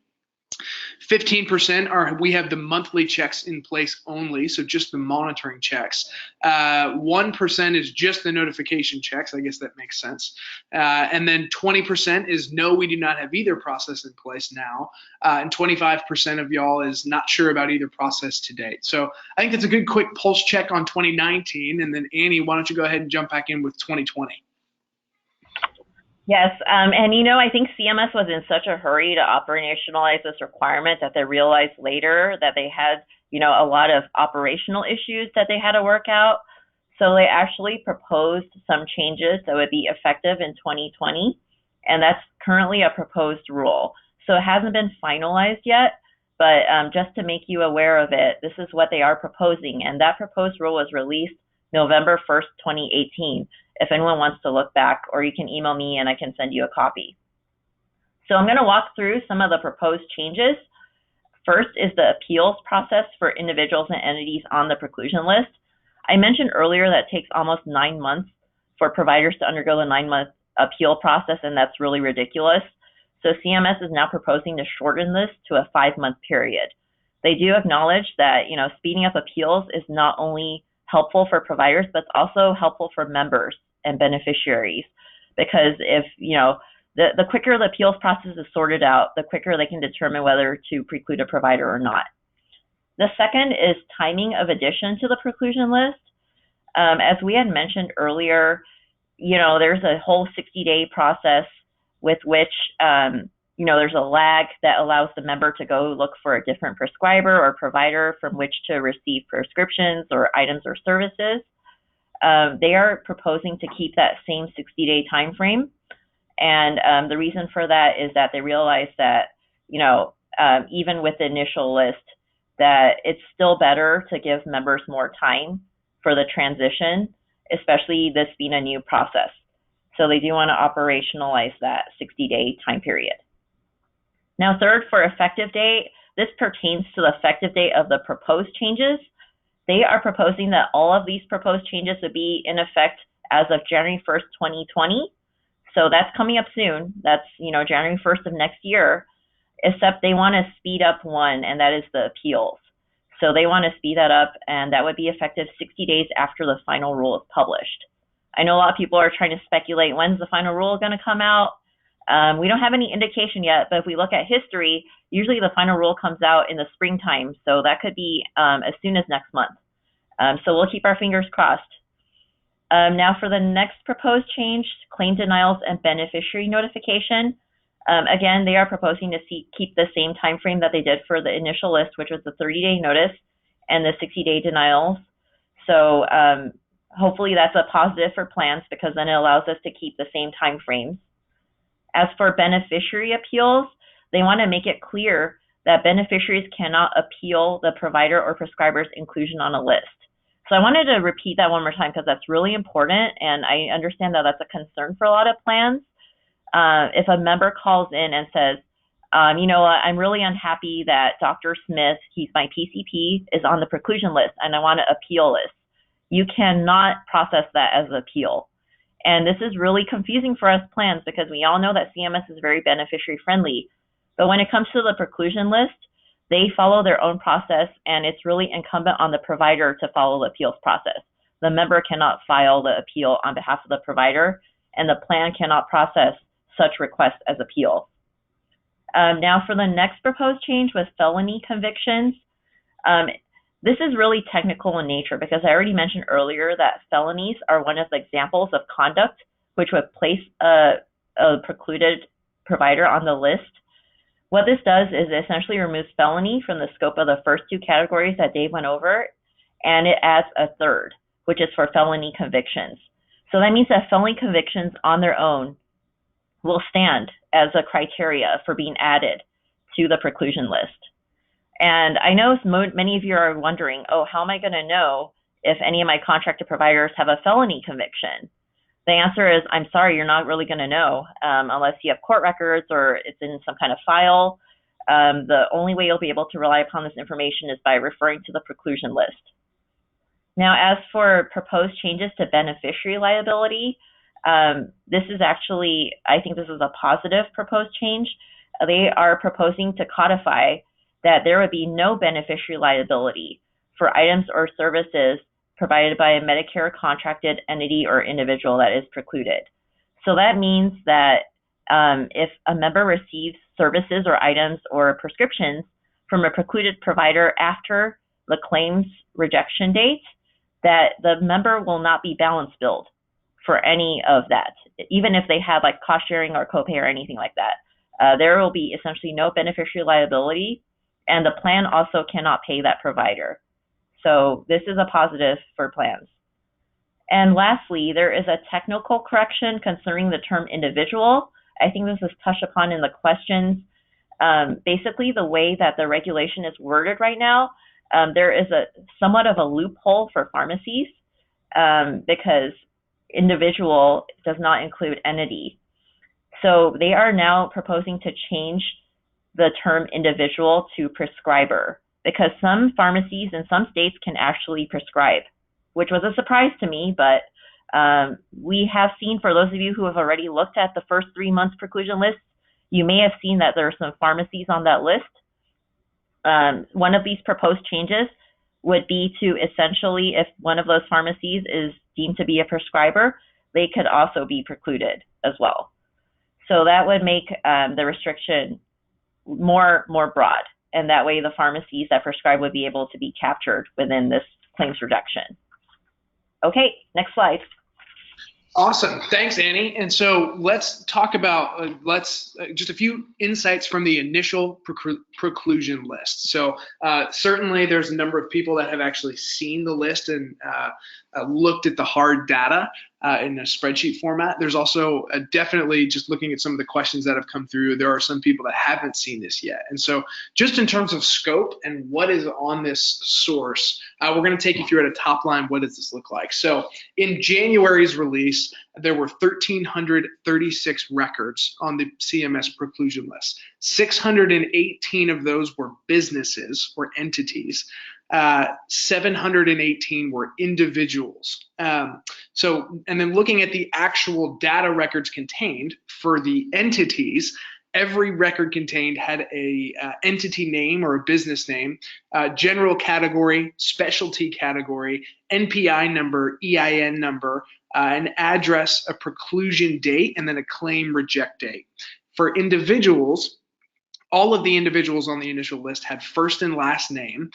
15% are we have the monthly checks in place only, so just the monitoring checks. 1% is just the notification checks. I guess that makes sense. And then 20% is no, we do not have either process in place now. And 25% of y'all is not sure about either process to date. So I think it's a good quick pulse check on 2019. And then Annie, why don't you go ahead and jump back in with 2020? Yes, and you know, I think CMS was in such a hurry to operationalize this requirement that they realized later that they had, you know, a lot of operational issues that they had to work out. So they actually proposed some changes that would be effective in 2020, and that's currently a proposed rule. So it hasn't been finalized yet, but just to make you aware of it, this is what they are proposing, and that proposed rule was released November 1st, 2018. If anyone wants to look back, or you can email me and I can send you a copy. So I'm going to walk through some of the proposed changes. First is the appeals process for individuals and entities on the preclusion list. I mentioned earlier that it takes almost 9 months for providers to undergo the 9-month appeal process, and that's really ridiculous. So CMS is now proposing to shorten this to a 5-month period. They do acknowledge that, you know, speeding up appeals is not only helpful for providers, but it's also helpful for members and beneficiaries, because if, you know, the quicker the appeals process is sorted out, the quicker they can determine whether to preclude a provider or not. The second is timing of addition to the preclusion list. As we had mentioned earlier, you know, there's a whole 60-day process with which, you know, there's a lag that allows the member to go look for a different prescriber or provider from which to receive prescriptions or items or services. They are proposing to keep that same 60-day time frame. And the reason for that is that they realize that, you know, even with the initial list, that it's still better to give members more time for the transition, especially this being a new process. So they do want to operationalize that 60-day time period. Now, third, for effective date, this pertains to the effective date of the proposed changes. They are proposing that all of these proposed changes would be in effect as of January 1st, 2020. So that's coming up soon. That's, you know, January 1st of next year, except they want to speed up one, and that is the appeals. So they want to speed that up, and that would be effective 60 days after the final rule is published. I know a lot of people are trying to speculate when's the final rule going to come out. We don't have any indication yet, but if we look at history, usually the final rule comes out in the springtime, so that could be as soon as next month. So we'll keep our fingers crossed. Now for the next proposed change, claim denials and beneficiary notification. Again, they are proposing to keep the same time frame that they did for the initial list, which was the 30-day notice and the 60-day denials. So hopefully that's a positive for plans, because then it allows us to keep the same time frames. As for beneficiary appeals, they want to make it clear that beneficiaries cannot appeal the provider or prescriber's inclusion on a list. So I wanted to repeat that one more time, because that's really important, and I understand that that's a concern for a lot of plans. If a member calls in and says, you know what, I'm really unhappy that Dr. Smith, he's my PCP, is on the preclusion list, and I want to appeal this, you cannot process that as an appeal. And this is really confusing for us plans, because we all know that CMS is very beneficiary friendly. But when it comes to the preclusion list, they follow their own process, and it's really incumbent on the provider to follow the appeals process. The member cannot file the appeal on behalf of the provider, and the plan cannot process such requests as appeals. Now for the next proposed change with felony convictions. This is really technical in nature, because I already mentioned earlier that felonies are one of the examples of conduct which would place a precluded provider on the list. What this does is it essentially removes felony from the scope of the first two categories that Dave went over, and it adds a third, which is for felony convictions. So that means that felony convictions on their own will stand as a criteria for being added to the preclusion list. And I know many of you are wondering, oh, how am I going to know if any of my contracted providers have a felony conviction? The answer is, I'm sorry, you're not really going to know unless you have court records or it's in some kind of file. The only way you'll be able to rely upon this information is by referring to the preclusion list. Now, as for proposed changes to beneficiary liability, this is actually, I think this is a positive proposed change. They are proposing to codify that there would be no beneficiary liability for items or services provided by a Medicare contracted entity or individual that is precluded. So that means that if a member receives services or items or prescriptions from a precluded provider after the claims rejection date, that the member will not be balance billed for any of that, even if they have like cost sharing or copay or anything like that. There will be essentially no beneficiary liability, and the plan also cannot pay that provider. So this is a positive for plans. And lastly, there is a technical correction concerning the term individual. I think this is touched upon in the questions. Basically, the way that the regulation is worded right now, there is a somewhat of a loophole for pharmacies because individual does not include entity. So they are now proposing to change the term individual to prescriber, because some pharmacies in some states can actually prescribe, which was a surprise to me, but we have seen, for those of you who have already looked at the first 3 months preclusion list, you may have seen that there are some pharmacies on that list. One of these proposed changes would be to essentially, if one of those pharmacies is deemed to be a prescriber, they could also be precluded as well. So that would make the restriction more broad, and that way the pharmacies that prescribe would be able to be captured within this claims reduction. Okay, next slide. Awesome. Thanks, Annie. And so let's talk about just a few insights from the initial preclusion list. So certainly there's a number of people that have actually seen the list and looked at the hard data in a spreadsheet format. There's also definitely, just looking at some of the questions that have come through, there are some people that haven't seen this yet. And so just in terms of scope and what is on this source, we're going to take you through at a top line, what does this look like? So in January's release, there were 1,336 records on the CMS Preclusion List. 618 of those were businesses or entities. 718 were individuals. And then looking at the actual data records contained for the entities, every record contained had a entity name or a business name, general category, specialty category, NPI number, EIN number, an address, a preclusion date, and then a claim reject date. For individuals, all of the individuals on the initial list had first and last name.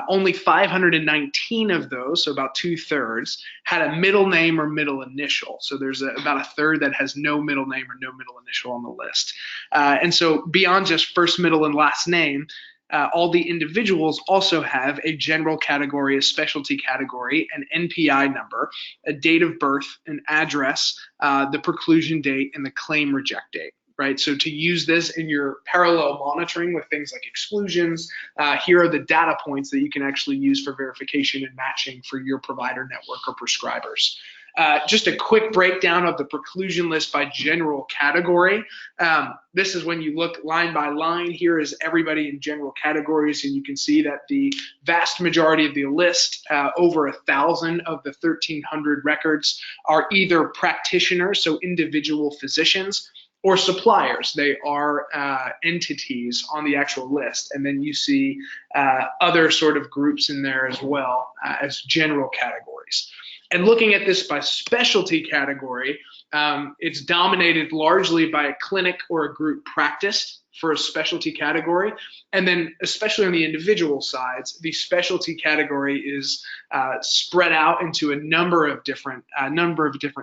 Only 519 of those, so about 2/3, had a middle name or middle initial. So there's about a third that has no middle name or no middle initial on the list. And so beyond just first, middle, and last name, all the individuals also have a general category, a specialty category, an NPI number, a date of birth, an address, the preclusion date, and the claim reject date. Right, so to use this in your parallel monitoring with things like exclusions, here are the data points that you can actually use for verification and matching for your provider network or prescribers. Just a quick breakdown of the preclusion list by general category. This is when you look line by line. Here is everybody in general categories, and you can see that the vast majority of the list, over 1,000 of the 1,300 records, are either practitioners, so individual physicians, or suppliers. They are entities on the actual list. And then you see other sort of groups in there as well as general categories. And looking at this by specialty category, it's dominated largely by a clinic or a group practice for a specialty category. And then especially on the individual sides, the specialty category is spread out into a number of different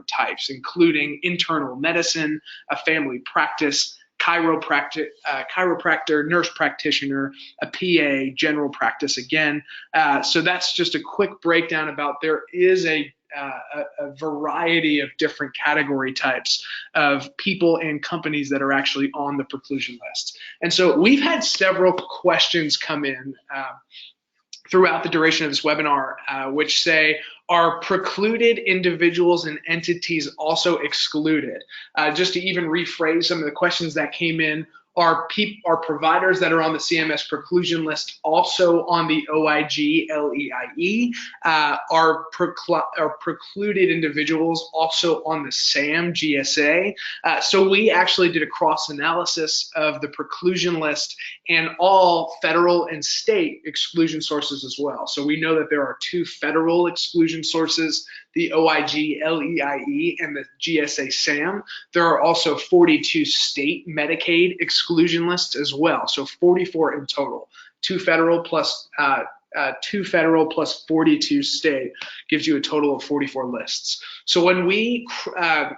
types, including internal medicine, a family practice, chiropractor, nurse practitioner, a PA, general practice again. So that's just a quick breakdown about there is a variety of different category types of people and companies that are actually on the preclusion list. And so we've had several questions come in throughout the duration of this webinar, which say, are precluded individuals and entities also excluded? Just to even rephrase some of the questions that came in, are providers that are on the CMS Preclusion List also on the OIG LEIE? Are precluded individuals also on the SAM GSA? So we actually did a cross analysis of the preclusion list and all federal and state exclusion sources as well. So we know that there are 2 federal exclusion sources, the OIG LEIE and the GSA SAM. There are also 42 state Medicaid exclusion lists as well, so 44 in total. 2 federal plus 42 state gives you a total of 44 lists. So when we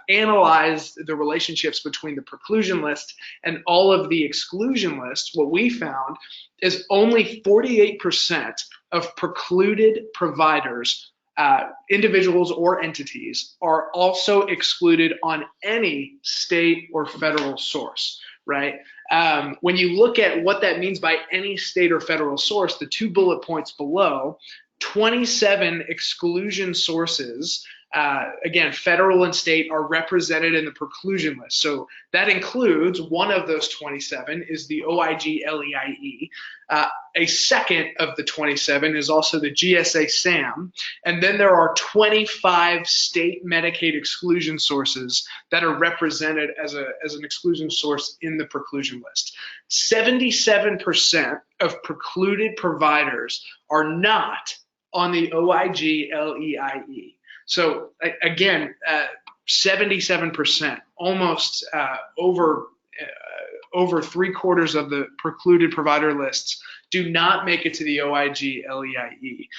analyzed the relationships between the preclusion list and all of the exclusion lists, what we found is only 48% of precluded providers, individuals or entities, are also excluded on any state or federal source, right? When you look at what that means by any state or federal source, the 2 bullet points below, 27 exclusion sources, again, federal and state, are represented in the preclusion list. So that includes, one of those 27 is the OIG LEIE. A second of the 27 is also the GSA SAM. And then there are 25 state Medicaid exclusion sources that are represented as an exclusion source in the preclusion list. 77% of precluded providers are not on the OIG LEIE. So again, 77%, almost over 3/4 of the precluded provider lists do not make it to the OIG LEIE,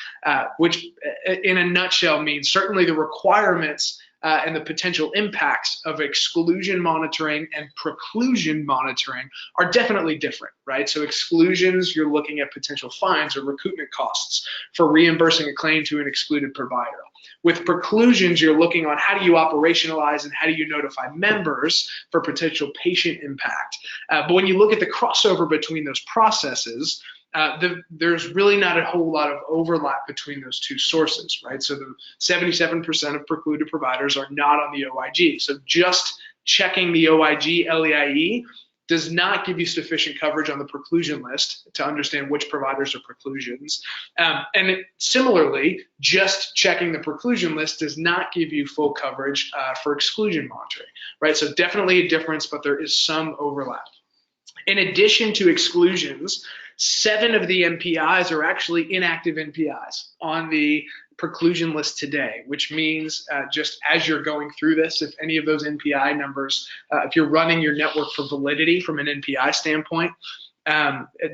which in a nutshell means certainly the requirements and the potential impacts of exclusion monitoring and preclusion monitoring are definitely different, right? So exclusions, you're looking at potential fines or recoupment costs for reimbursing a claim to an excluded provider. With preclusions, you're looking on how do you operationalize and how do you notify members for potential patient impact. But when you look at the crossover between those processes, there's really not a whole lot of overlap between those 2 sources, right? So the 77% of precluded providers are not on the OIG. So just checking the OIG LEIE does not give you sufficient coverage on the preclusion list to understand which providers are preclusions. Similarly, just checking the preclusion list does not give you full coverage for exclusion monitoring, right? So definitely a difference, but there is some overlap. In addition to exclusions, 7 of the NPIs are actually inactive NPIs on the preclusion list today, which means just as you're going through this, if any of those NPI numbers, if you're running your network for validity from an NPI standpoint,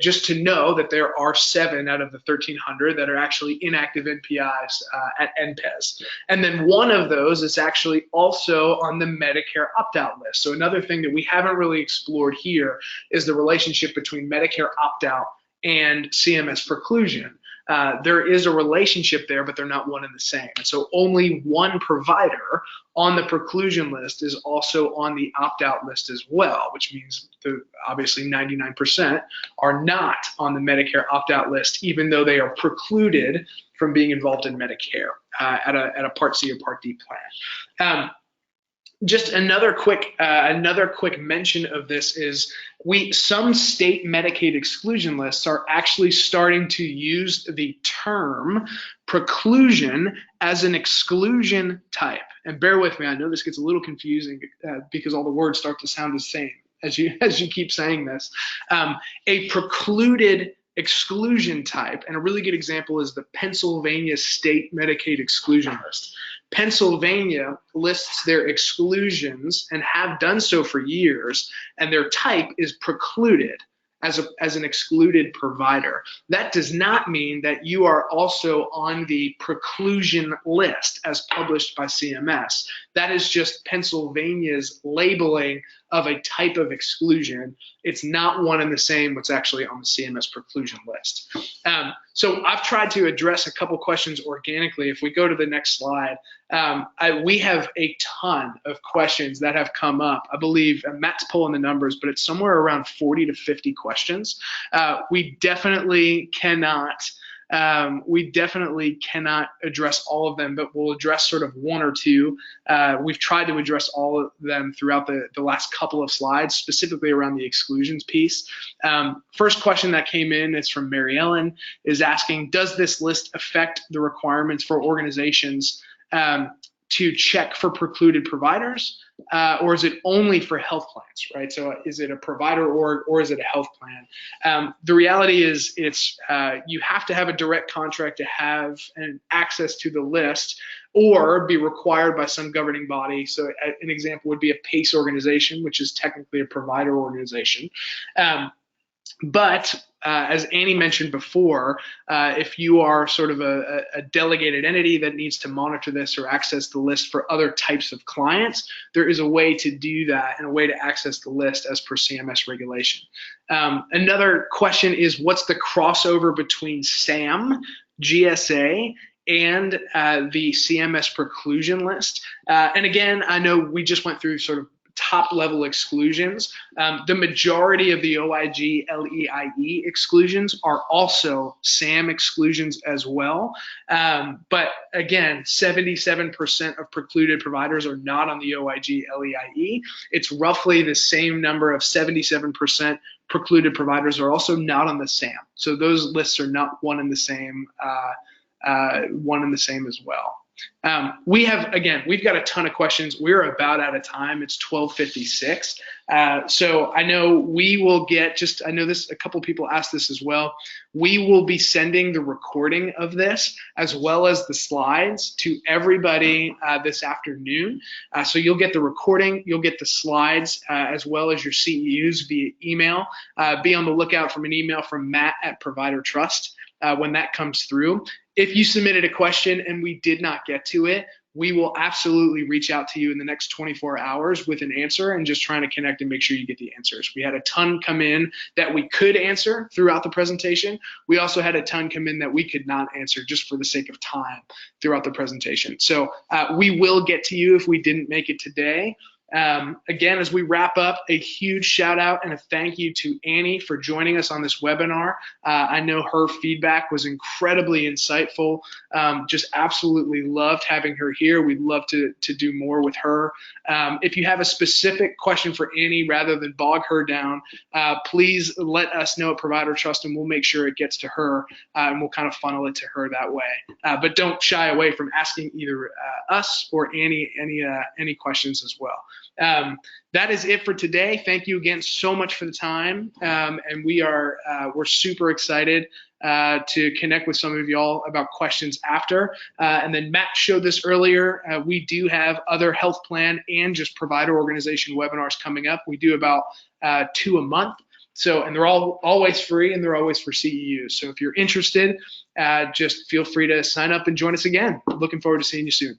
just to know that there are 7 out of the 1,300 that are actually inactive NPIs at NPES. And then one of those is actually also on the Medicare opt-out list. So another thing that we haven't really explored here is the relationship between Medicare opt-out and CMS preclusion. There is a relationship there, but they're not one and the same. And so only one provider on the preclusion list is also on the opt-out list as well, which means obviously 99% are not on the Medicare opt-out list, even though they are precluded from being involved in Medicare at a Part C or Part D plan. Just another quick mention of this is some state Medicaid exclusion lists are actually starting to use the term preclusion as an exclusion type. And bear with me, I know this gets a little confusing because all the words start to sound the same as you keep saying this. A precluded exclusion type, and a really good example is the Pennsylvania state Medicaid exclusion list. Pennsylvania lists their exclusions and have done so for years, and their type is precluded as an excluded provider. That does not mean that you are also on the preclusion list as published by CMS. that is just Pennsylvania's labeling of a type of exclusion. It's not one and the same what's actually on the CMS Preclusion List. So I've tried to address a couple questions organically. If we go to the next slide, we have a ton of questions that have come up. I believe Matt's pulling the numbers, but it's somewhere around 40 to 50 questions. We definitely cannot address all of them, but we'll address sort of one or two. We've tried to address all of them throughout the last couple of slides, specifically around the exclusions piece. First question that came in is from Mary Ellen, is asking, does this list affect the requirements for organizations to check for precluded providers, or is it only for health plans, right? So is it a provider or is it a health plan? The reality is you have to have a direct contract to have access to the list or be required by some governing body. So an example would be a PACE organization, which is technically a provider organization. But as Annie mentioned before, if you are sort of a delegated entity that needs to monitor this or access the list for other types of clients, there is a way to do that and a way to access the list as per CMS regulation. Another question is, what's the crossover between SAM, GSA, and the CMS Preclusion List? And again, I know we just went through sort of top level exclusions. The majority of the OIG LEIE exclusions are also SAM exclusions as well. But again, 77% of precluded providers are not on the OIG LEIE. It's roughly the same number of 77% precluded providers are also not on the SAM. So those lists are not one and the same as well. We've got a ton of questions. We're about out of time. It's 12:56. So I know we will get a couple people asked this as well. We will be sending the recording of this as well as the slides to everybody this afternoon. So you'll get the recording, you'll get the slides as well as your CEUs via email. Be on the lookout from an email from Matt at Provider Trust when that comes through. If you submitted a question and we did not get to it, we will absolutely reach out to you in the next 24 hours with an answer and just trying to connect and make sure you get the answers. We had a ton come in that we could answer throughout the presentation. We also had a ton come in that we could not answer just for the sake of time throughout the presentation. So we will get to you if we didn't make it today. Again, as we wrap up, a huge shout out and a thank you to Annie for joining us on this webinar. I know her feedback was incredibly insightful. Just absolutely loved having her here. We'd love to do more with her. If you have a specific question for Annie, rather than bog her down, please let us know at Provider Trust and we'll make sure it gets to her and we'll kind of funnel it to her that way. But don't shy away from asking either us or Annie any questions as well. That is it for today. Thank you again so much for the time. And we're super excited to connect with some of y'all about questions after. And then Matt showed this earlier. We do have other health plan and just provider organization webinars coming up. We do about 2 a month. So, and they're all always free and they're always for CEUs. So if you're interested, just feel free to sign up and join us again. Looking forward to seeing you soon.